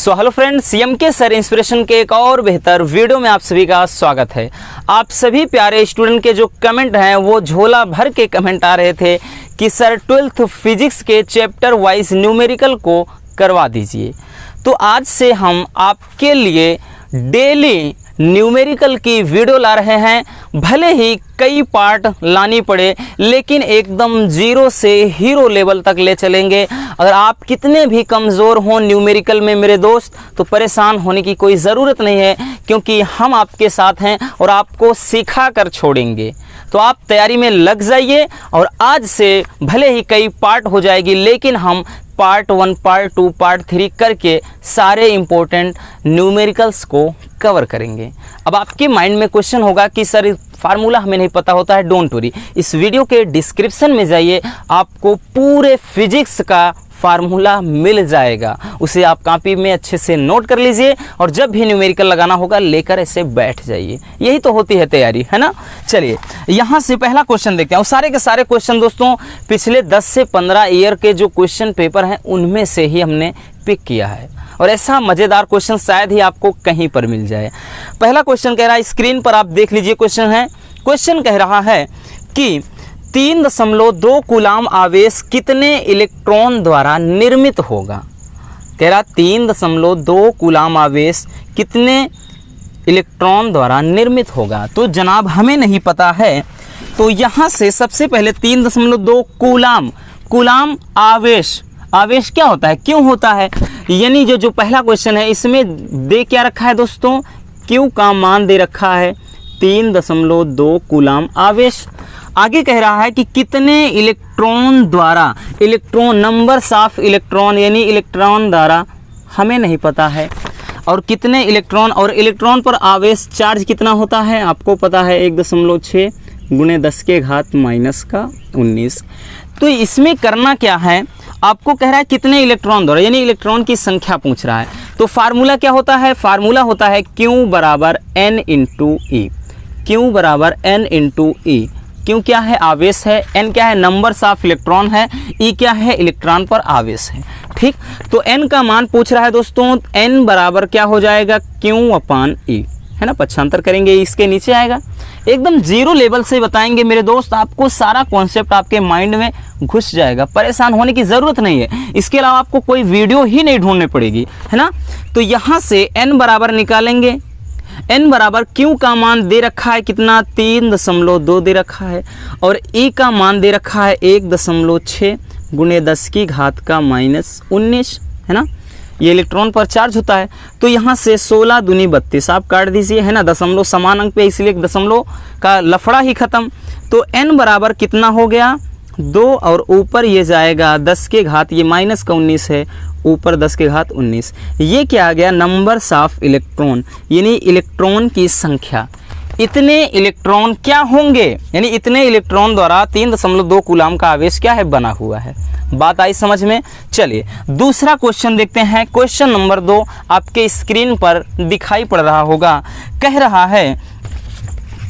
Hello friends, सीएमके sir inspiration के एक और बेहतर वीडियो में आप सभी का स्वागत है। आप सभी प्यारे स्टूडेंट के जो कमेंट हैं वो झोला भर के कमेंट आ रहे थे कि सर 12th फिजिक्स के चैप्टर वाइज न्यूमेरिकल को करवा दीजिए। तो आज से हम आपके लिए डेली न्यूमेरिकल की वीडियो ला रहे हैं। भले ही कई पार्ट लानी पड़े लेकिन एकदम जीरो से हीरो लेवल तक ले चलेंगे। अगर आप कितने भी कमज़ोर हों न्यूमेरिकल में मेरे दोस्त, तो परेशान होने की कोई ज़रूरत नहीं है, क्योंकि हम आपके साथ हैं और आपको सिखा कर छोड़ेंगे। तो आप तैयारी में लग जाइए और आज से भले ही कई पार्ट हो जाएगी लेकिन हम पार्ट 1, पार्ट 2, पार्ट 3 करके सारे इम्पोर्टेंट न्यूमेरिकल्स को कवर करेंगे। अब आपके माइंड में क्वेश्चन होगा कि सर फार्मूला हमें नहीं पता होता है। डोंट वरी, इस वीडियो के डिस्क्रिप्शन में जाइए, आपको पूरे फिजिक्स का फार्मूला मिल जाएगा। उसे आप कॉपी में अच्छे से नोट कर लीजिए और जब भी न्यूमेरिकल लगाना होगा लेकर ऐसे बैठ जाइए। यही तो होती है तैयारी, है ना। चलिए यहाँ से पहला क्वेश्चन देखते हैं। और सारे के सारे क्वेश्चन दोस्तों पिछले 10 से 15 ईयर के जो क्वेश्चन पेपर हैं उनमें से ही हमने पिक किया है और ऐसा मज़ेदार क्वेश्चन शायद ही आपको कहीं पर मिल जाए। पहला क्वेश्चन कह रहा है, स्क्रीन पर आप देख लीजिए क्वेश्चन है। क्वेश्चन कह रहा है कि 3.2 कूलाम आवेश कितने इलेक्ट्रॉन द्वारा निर्मित होगा। कह रहा 3.2 कूलाम आवेश कितने इलेक्ट्रॉन द्वारा निर्मित होगा। तो जनाब हमें नहीं पता है, तो यहाँ से सबसे पहले 3.2 कूलाम आवेश क्या होता है, क्यों होता है, यानी जो पहला क्वेश्चन है इसमें दे क्या रखा है दोस्तों, क्यू का मान दे रखा है 3.2 कूलाम आवेश। आगे कह रहा है कि कितने इलेक्ट्रॉन द्वारा, इलेक्ट्रॉन नंबर्स ऑफ इलेक्ट्रॉन यानी इलेक्ट्रॉन द्वारा हमें नहीं पता है, और कितने इलेक्ट्रॉन, और इलेक्ट्रॉन पर आवेश चार्ज कितना होता है आपको पता है 1.6 × 10⁻⁻19। तो इसमें करना क्या है, आपको कह रहा है कितने इलेक्ट्रॉन द्वारा यानी इलेक्ट्रॉन की संख्या पूछ रहा है। तो फार्मूला क्या होता है, फार्मूला होता है Q बराबर N × E। Q बराबर N × E। Q क्या है, आवेश है, N क्या है, नंबर्स ऑफ इलेक्ट्रॉन है, E क्या है, इलेक्ट्रॉन पर आवेश है। ठीक, तो N का मान पूछ रहा है दोस्तों, N बराबर क्या हो जाएगा Q/E, है ना। पक्षांतर करेंगे इसके नीचे आएगा। एकदम जीरो लेवल से बताएंगे मेरे दोस्त, आपको सारा कॉन्सेप्ट आपके माइंड में घुस जाएगा। परेशान होने की ज़रूरत नहीं है, इसके अलावा आपको कोई वीडियो ही नहीं ढूंढनी पड़ेगी, है ना। तो यहाँ से N बराबर निकालेंगे। N बराबर Q का मान दे रखा है कितना, 3.2 दे रखा है, और E का मान दे रखा है 1.6 × 10⁻⁻19, है ना। ये इलेक्ट्रॉन पर चार्ज होता है। तो यहाँ से 16 दूनी 32 आप काट दीजिए, है ना। दशमलव समान अंक पे इसलिए दशमलव का लफड़ा ही खत्म। तो N बराबर कितना हो गया 2, और ऊपर ये जाएगा 10 के घात, ये -19 है, ऊपर 10 के घात 19। ये क्या आ गया, नंबर्स ऑफ इलेक्ट्रॉन यानी इलेक्ट्रॉन की संख्या। इतने इलेक्ट्रॉन क्या होंगे, यानी इतने इलेक्ट्रॉन द्वारा 3.2 कूलाम का आवेश क्या है, बना हुआ है। बात आई समझ में। चलिए दूसरा क्वेश्चन देखते हैं। क्वेश्चन नंबर 2 आपके स्क्रीन पर दिखाई पड़ रहा होगा। कह रहा है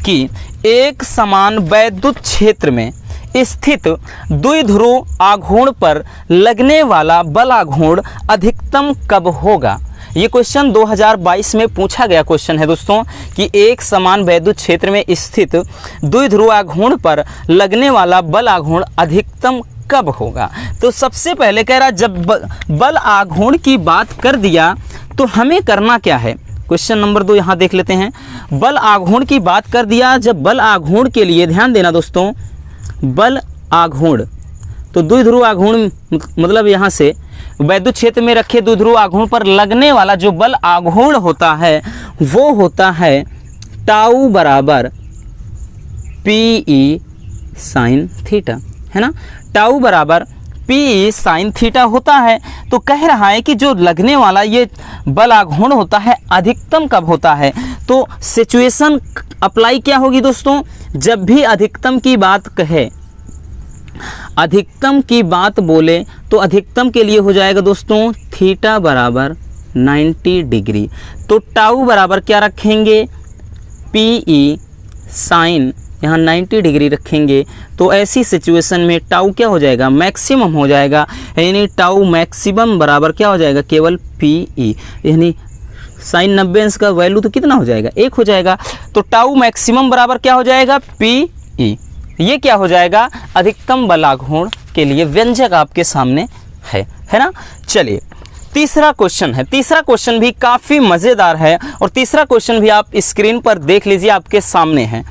कि एक समान वैद्युत क्षेत्र में स्थित द्विध्रुव आघूर्ण पर लगने वाला बल आघूर्ण अधिकतम कब होगा। ये क्वेश्चन 2022 में पूछा गया क्वेश्चन है दोस्तों, कि एक समान वैद्युत क्षेत्र में स्थित द्विध्रुव आघूर्ण पर लगने वाला बल आघूर्ण अधिकतम कब होगा। तो सबसे पहले कह रहा जब बल आघूर्ण की बात कर दिया तो हमें करना क्या है। क्वेश्चन नंबर 2 यहाँ देख लेते हैं। बल आघूर्ण की बात कर दिया, जब बल आघूर्ण के लिए ध्यान देना दोस्तों, बल आघूर्ण तो द्विध्रुव आघूर्ण मतलब यहाँ से वैद्युत क्षेत्र में रखे द्विध्रुव आघूर्ण पर लगने वाला जो बल आघूर्ण होता है वो होता है टाउ बराबर PE sin थीटा, है ना। टाउ बराबर PE sin थीटा होता है। तो कह रहा है कि जो लगने वाला ये बल आघूर्ण होता है अधिकतम कब होता है। तो सिचुएशन अप्लाई क्या होगी दोस्तों, जब भी अधिकतम की बात कहे, अधिकतम की बात बोले तो अधिकतम के लिए हो जाएगा दोस्तों थीटा बराबर 90 डिग्री। तो टाउ बराबर क्या रखेंगे, PE sin यहाँ 90 डिग्री रखेंगे तो ऐसी सिचुएशन में टाउ क्या हो जाएगा, मैक्सिमम हो जाएगा, यानी टाउ मैक्सिमम बराबर क्या हो जाएगा, केवल PE, यानी साइन 90 अंश का वैल्यू तो कितना हो जाएगा, 1 हो जाएगा। तो टाउ मैक्सिमम बराबर क्या हो जाएगा, PE। ये क्या हो जाएगा, अधिकतम बलाघूर्ण के लिए व्यंजक आपके सामने है ना। चलिए तीसरा क्वेश्चन है, तीसरा क्वेश्चन भी काफ़ी मज़ेदार है और तीसरा क्वेश्चन भी आप स्क्रीन पर देख लीजिए, आपके सामने है।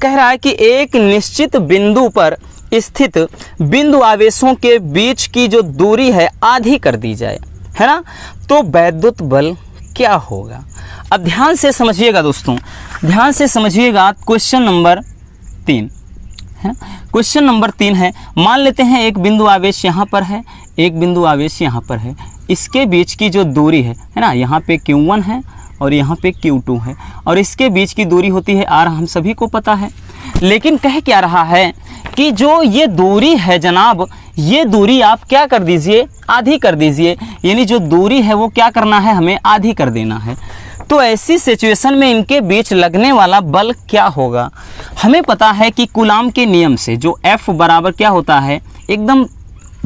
कह रहा है कि एक निश्चित बिंदु पर स्थित बिंदु आवेशों के बीच की जो दूरी है आधी कर दी जाए, है ना, तो वैद्युत बल क्या होगा। अब ध्यान से समझिएगा दोस्तों, ध्यान से समझिएगा। क्वेश्चन नंबर 3 है, क्वेश्चन नंबर 3 है। मान लेते हैं एक बिंदु आवेश यहाँ पर है, एक बिंदु आवेश यहाँ पर है, इसके बीच की जो दूरी है ना, यहाँ पे Q1 है और यहाँ पे Q2 है और इसके बीच की दूरी होती है R, हम सभी को पता है। लेकिन कह क्या रहा है कि जो ये दूरी है जनाब, ये दूरी आप क्या कर दीजिए, आधी कर दीजिए, यानी जो दूरी है वो क्या करना है, हमें आधी कर देना है। तो ऐसी सिचुएशन में इनके बीच लगने वाला बल क्या होगा। हमें पता है कि कूलाम के नियम से जो F बराबर क्या होता है, एकदम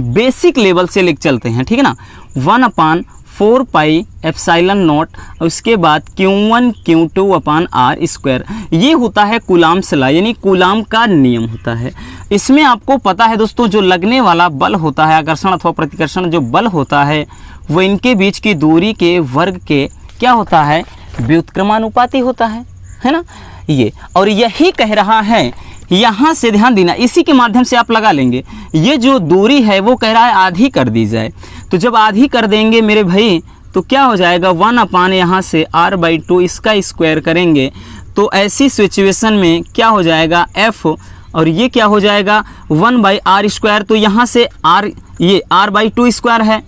बेसिक लेवल से लिख चलते हैं, ठीक है ना, 1/4 पाई एप्सिलॉन नॉट, उसके बाद Q1 Q2 अपान R स्क्वायर। ये होता है कूलाम्स लॉ, यानी कूलाम का नियम होता है। इसमें आपको पता है दोस्तों, जो लगने वाला बल होता है, आकर्षण अथवा प्रतिकर्षण जो बल होता है, वो इनके बीच की दूरी के वर्ग के क्या होता है, व्युत्क्रमानुपाती होता है ना ये। और यही कह रहा है, यहाँ से ध्यान देना, इसी के माध्यम से आप लगा लेंगे। ये जो दूरी है वो कह रहा है आधी कर दी जाए, तो जब आधी कर देंगे मेरे भाई तो क्या हो जाएगा, 1/, यहाँ से R/2 इसका स्क्वायर करेंगे तो ऐसी सिचुएशन में क्या हो जाएगा, F, और ये क्या हो जाएगा 1/R²। तो यहाँ से R, ये R/2 स्क्वायर है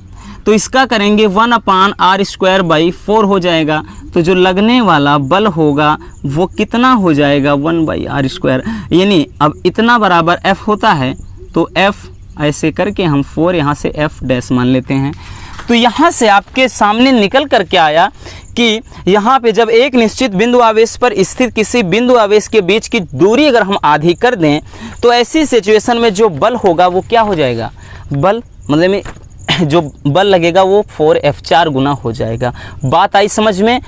तो इसका करेंगे 1/R²/4 हो जाएगा। तो जो लगने वाला बल होगा वो कितना हो जाएगा, 1/R², यानी अब इतना बराबर F होता है तो F ऐसे करके हम 4 यहाँ से F' मान लेते हैं। तो यहाँ से आपके सामने निकल कर के आया कि यहाँ पे जब एक निश्चित बिंदु आवेश पर स्थित किसी बिंदु आवेश के बीच की दूरी अगर हम आधी कर दें तो ऐसी सिचुएशन में जो बल होगा वो क्या हो जाएगा, बल मतलब में जो बल लगेगा वो 4F4 गुना हो जाएगा। बात आई समझ में,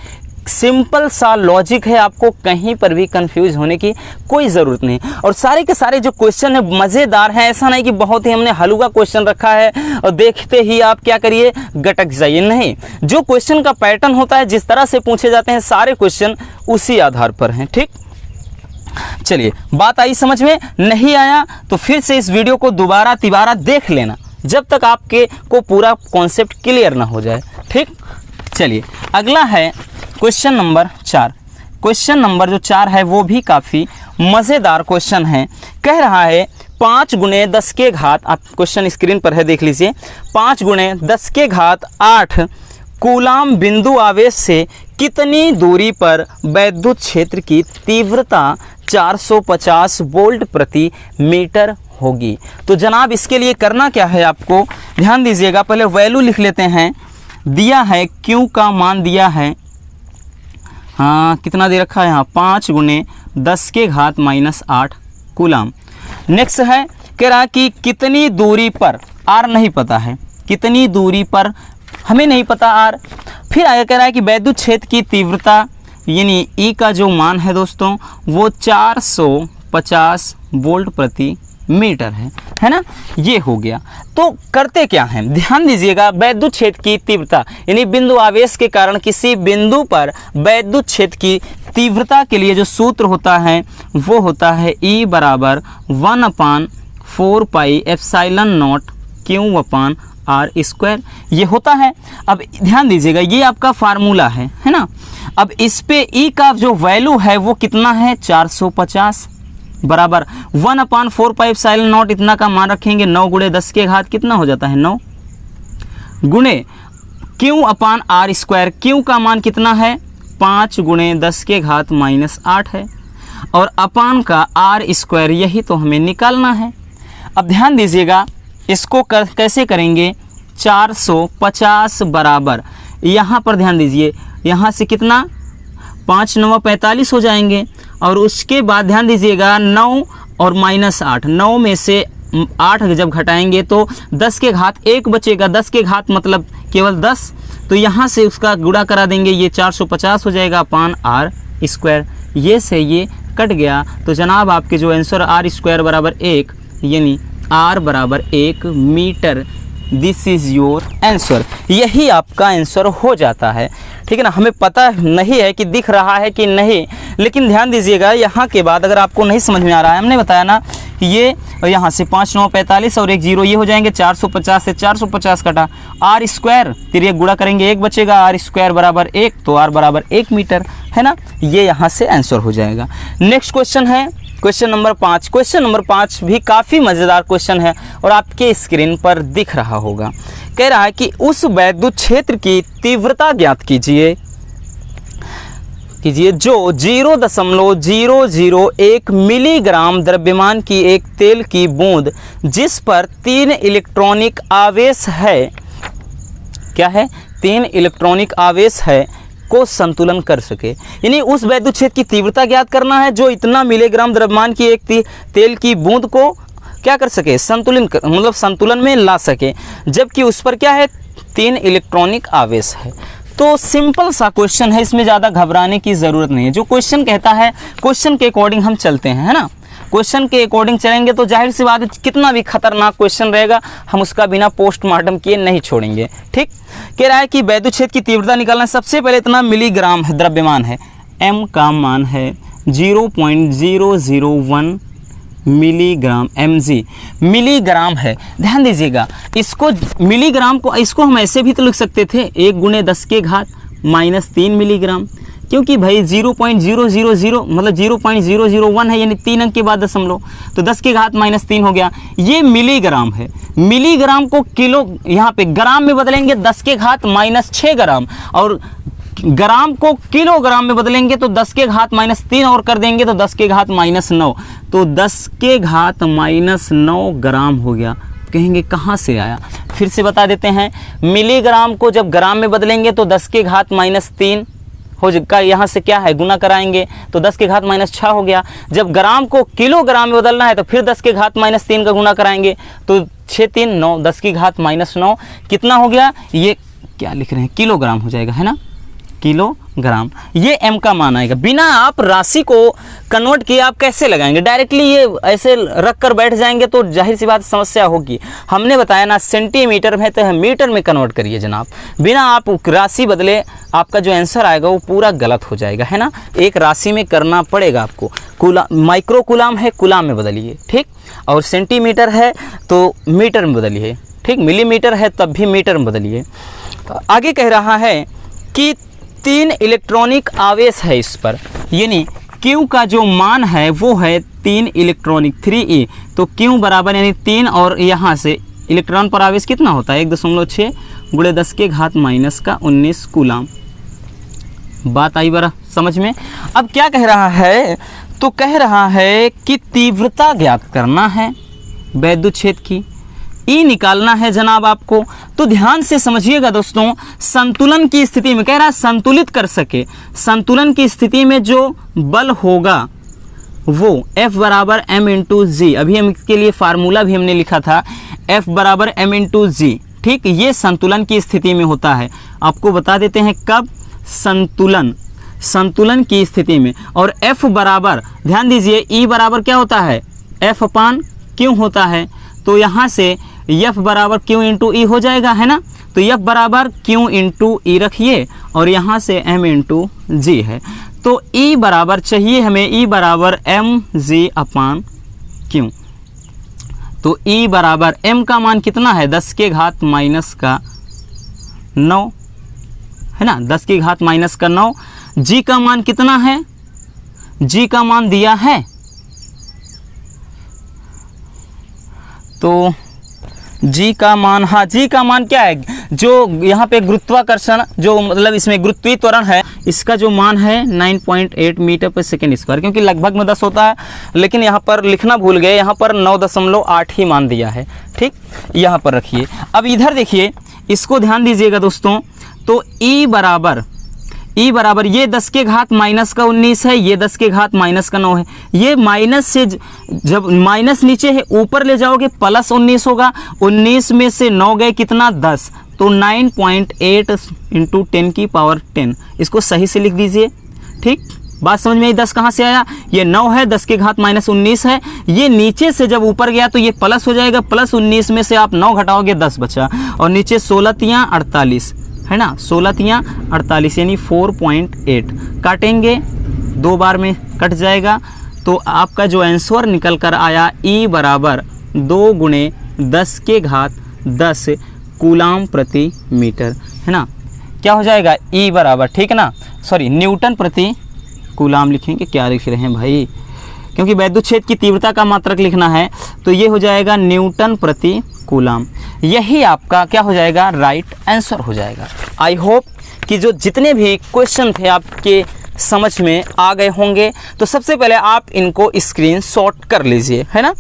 सिंपल सा लॉजिक है, आपको कहीं पर भी कंफ्यूज होने की कोई ज़रूरत नहीं। और सारे के सारे जो क्वेश्चन है मज़ेदार हैं, ऐसा नहीं कि बहुत ही हमने हलवा क्वेश्चन रखा है और देखते ही आप क्या करिए, गटक जाइए। नहीं, जो क्वेश्चन का पैटर्न होता है, जिस तरह से पूछे जाते हैं सारे क्वेश्चन उसी आधार पर हैं। ठीक, चलिए बात आई समझ में, नहीं आया तो फिर से इस वीडियो को दोबारा तिबारा देख लेना जब तक आपके को पूरा कॉन्सेप्ट क्लियर ना हो जाए। ठीक, चलिए अगला है क्वेश्चन नंबर 4। क्वेश्चन नंबर जो 4 है वो भी काफ़ी मज़ेदार क्वेश्चन है। कह रहा है 5 × 10 के घात, आप क्वेश्चन स्क्रीन पर है देख लीजिए, 5 × 10 के घात 8 कूलाम बिंदु आवेश से कितनी दूरी पर वैद्युत क्षेत्र की तीव्रता 450 वोल्ट प्रति मीटर होगी। तो जनाब इसके लिए करना क्या है, आपको ध्यान दीजिएगा। पहले वैल्यू लिख लेते हैं, दिया है Q का मान दिया है, हाँ कितना दे रखा है यहाँ, 5 × 10 के घात -8 कूलाम। नेक्स्ट है कह रहा कि कितनी दूरी पर, R नहीं पता है, कितनी दूरी पर हमें नहीं पता R। फिर आगे कह रहा है कि वैद्युत क्षेत्र की तीव्रता यानी E का जो मान है दोस्तों वो 450 वोल्ट प्रति मीटर है ना, ये हो गया। तो करते क्या हैं, ध्यान दीजिएगा। वैद्युत क्षेत्र की तीव्रता यानी बिंदु आवेश के कारण किसी बिंदु पर वैद्युत क्षेत्र की तीव्रता के लिए जो सूत्र होता है वो होता है E बराबर 1/4 पाई एप्सिलॉन नॉट Q/R², ये होता है। अब ध्यान दीजिएगा, ये आपका फार्मूला है ना। अब इस पे E का जो वैल्यू है वो कितना है, 450 बराबर 1/4 पाई एप्सिलॉन नॉट, इतना का मान रखेंगे, 9 × 10 के घात कितना हो जाता है, 9 गुणे Q/R²। Q का मान कितना है, 5 × 10 के घात -8 है, और अपान का R², यही तो हमें निकालना है। अब ध्यान दीजिएगा, इसको कैसे करेंगे, 450 बराबर, यहाँ पर ध्यान दीजिए, यहाँ से कितना 5 9 45 हो जाएंगे। और उसके बाद ध्यान दीजिएगा 9 और -8, 9 में से 8 जब घटाएंगे तो 10 के घात 1 बचेगा। 10 के घात मतलब केवल 10, तो यहाँ से उसका गुणा करा देंगे, ये 450 हो जाएगा अपान r²। ये से ये कट गया, तो जनाब आपके जो आंसर r² बराबर 1 यानी r बराबर 1 metre. This is your answer. यही आपका आंसर हो जाता है, ठीक है ना। हमें पता नहीं है कि दिख रहा है कि नहीं, लेकिन ध्यान दीजिएगा यहाँ के बाद अगर आपको नहीं समझ में आ रहा है, हमने बताया ना ये यहाँ से 5 9 45 और 1 0 ये हो जाएंगे 450 से 450 कटा r², फिर ये गुणा करेंगे 1 बचेगा, r² बराबर 1, तो r बराबर 1 मीटर, है ना। ये यहाँ से आंसर हो जाएगा। नेक्स्ट क्वेश्चन है क्वेश्चन नंबर 5। क्वेश्चन नंबर 5 भी काफ़ी मज़ेदार क्वेश्चन है और आपके स्क्रीन पर दिख रहा होगा। कह रहा है कि उस वैद्युत क्षेत्र की तीव्रता ज्ञात कीजिए जो 0.001 मिलीग्राम द्रव्यमान की एक तेल की बूंद जिस पर 3 इलेक्ट्रॉनिक आवेश है, क्या है, 3 इलेक्ट्रॉनिक आवेश है, को संतुलन कर सके। यानी उस वैद्युत क्षेत्र की तीव्रता ज्ञात करना है जो इतना मिलीग्राम द्रव्यमान की एक तेल की बूंद को क्या कर सके, मतलब संतुलन में ला सके, जबकि उस पर क्या है, 3 इलेक्ट्रॉनिक आवेश है। तो सिंपल सा क्वेश्चन है, इसमें ज़्यादा घबराने की ज़रूरत नहीं है। जो क्वेश्चन कहता है क्वेश्चन के अकॉर्डिंग हम चलते हैं, है ना। क्वेश्चन के अकॉर्डिंग चलेंगे तो जाहिर सी बात है कितना भी खतरनाक क्वेश्चन रहेगा हम उसका बिना पोस्टमार्टम किए नहीं छोड़ेंगे। ठीक, कह रहा है कि वैद्युत क्षेत्र की तीव्रता निकालना है। सबसे पहले इतना मिलीग्राम है, द्रव्यमान है, m का मान है 0.001 मिलीग्राम, mg मिलीग्राम है। ध्यान दीजिएगा, इसको मिलीग्राम को इसको हम ऐसे भी तो लिख सकते थे 1 × 10 के घात -3 मिलीग्राम, क्योंकि भाई 0.000 मतलब 0.001 है, यानी 3 अंक के बाद दशमलव, तो 10 के घात -3 हो गया। ये मिलीग्राम है। मिलीग्राम को किलो यहाँ पे ग्राम में बदलेंगे 10 के घात -6 ग्राम, और ग्राम को किलोग्राम में बदलेंगे तो 10 के घात -3 और कर देंगे तो 10 के घात -9, तो 10 के घात -9 ग्राम हो गया। कहेंगे कहाँ से आया, फिर से बता देते हैं। मिलीग्राम को जब ग्राम में बदलेंगे तो 10 के घात -3 हो जाएगा, यहाँ से क्या है गुना कराएंगे तो 10 के घात -6 हो गया। जब ग्राम को किलोग्राम में बदलना है तो फिर 10 के घात -3 का गुना कराएंगे तो 6 3 9, 10 की घात -9 कितना हो गया, ये क्या लिख रहे हैं, किलोग्राम हो जाएगा, है ना, किलोग्राम। ये m का मान आएगा। बिना आप राशि को कन्वर्ट किए आप कैसे लगाएंगे, डायरेक्टली ये ऐसे रख कर बैठ जाएंगे तो जाहिर सी बात समस्या होगी। हमने बताया ना सेंटीमीटर में, तो मीटर में कन्वर्ट करिए जनाब। बिना आप राशि बदले आपका जो आंसर आएगा वो पूरा गलत हो जाएगा, है ना। एक राशि में करना पड़ेगा आपको। माइक्रो कुलाम है, कुलाम में बदलिए, ठीक, और सेंटीमीटर है तो मीटर में बदलिए, ठीक, मिलीमीटर है तब भी मीटर में बदलिए। आगे कह रहा है कि 3 इलेक्ट्रॉनिक आवेश है इस पर, यानी Q का जो मान है वो है 3 इलेक्ट्रॉनिक 3e, तो Q बराबर यानी 3 और यहाँ से इलेक्ट्रॉन पर आवेश कितना होता है 1.6 × 10 के घात -19 कूलाम। बात आई बरा समझ में। अब क्या कह रहा है, तो कह रहा है कि तीव्रता ज्ञात करना है वैद्युत क्षेत्र की, ई निकालना है जनाब आपको। तो ध्यान से समझिएगा दोस्तों, संतुलन की स्थिति में कह रहा है संतुलित कर सके, संतुलन की स्थिति में जो बल होगा वो F बराबर m × g, अभी हम इसके लिए फार्मूला भी हमने लिखा था, F बराबर m × g, ठीक, ये संतुलन की स्थिति में होता है। आपको बता देते हैं कब, संतुलन की स्थिति में। और F बराबर ध्यान दीजिए E बराबर क्या होता है, F अपान Q होता है, तो यहाँ से F बराबर Q × E हो जाएगा, है ना। तो F बराबर Q × E रखिए और यहाँ से m × g है, तो E बराबर चाहिए हमें, E बराबर mg अपान Q। तो E बराबर m का मान कितना है 10 के घात -9, है ना, 10 की घात -9। G का मान कितना है, G का मान दिया है, तो G का मान, हाँ G का मान क्या है, जो यहाँ पे गुरुत्वाकर्षण जो मतलब इसमें गुरुत्वीय त्वरण है, इसका जो मान है 9.8 मीटर पर सेकेंड स्क्वायर, क्योंकि लगभग में 10 होता है लेकिन यहाँ पर लिखना भूल गए, यहाँ पर 9.8 ही मान दिया है, ठीक, यहाँ पर रखिए। अब इधर देखिए, इसको ध्यान दीजिएगा दोस्तों, तो E e बराबर ये 10 के घात माइनस का 19 है, ये 10 के घात माइनस का 9 है। ये माइनस से जब माइनस नीचे है ऊपर ले जाओगे प्लस 19 होगा। 19 में से 9 गए कितना 10, तो 9.8 इंटू 10 की पावर 10, इसको सही से लिख दीजिए। ठीक, बात समझ में आई। 10 कहाँ से आया, ये 9 है, 10 के घात माइनस 19 है, ये नीचे से जब ऊपर गया तो ये प्लस हो जाएगा। प्लस 19 में से आप 9 घटाओगे 10 बचा, और नीचे 16 तियाँ 48 है ना, 16 तियाँ 48 यानी 4.8 काटेंगे, 2 बार में कट जाएगा। तो आपका जो आंसर निकल कर आया E बराबर 2 गुणे 10 के घात 10 कूलाम प्रति मीटर है ना। क्या हो जाएगा E बराबर, ठीक है ना, सॉरी न्यूटन प्रति कूलाम लिखेंगे, क्या लिख रहे हैं भाई, क्योंकि वैद्युत क्षेत्र की तीव्रता का मात्रक लिखना है, तो ये हो जाएगा न्यूटन प्रति कूलाम। यही आपका क्या हो जाएगा, राइट आंसर हो जाएगा। आई होप कि जो जितने भी क्वेश्चन थे आपके समझ में आ गए होंगे। तो सबसे पहले आप इनको स्क्रीनशॉट कर लीजिए, है ना।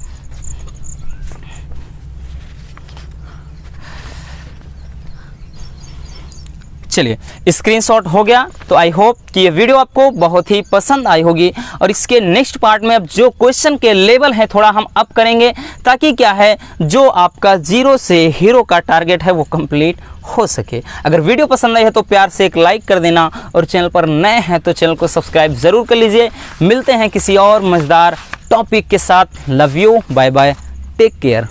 चलिए स्क्रीनशॉट हो गया। तो आई होप कि ये वीडियो आपको बहुत ही पसंद आई होगी, और इसके नेक्स्ट पार्ट में अब जो क्वेश्चन के लेवल है थोड़ा हम अप करेंगे, ताकि क्या है जो आपका 0 से हीरो का टारगेट है वो कंप्लीट हो सके। अगर वीडियो पसंद आई है तो प्यार से एक लाइक कर देना, और चैनल पर नए हैं तो चैनल को सब्सक्राइब ज़रूर कर लीजिए। मिलते हैं किसी और मज़ेदार टॉपिक के साथ। Love you, bye bye, take care.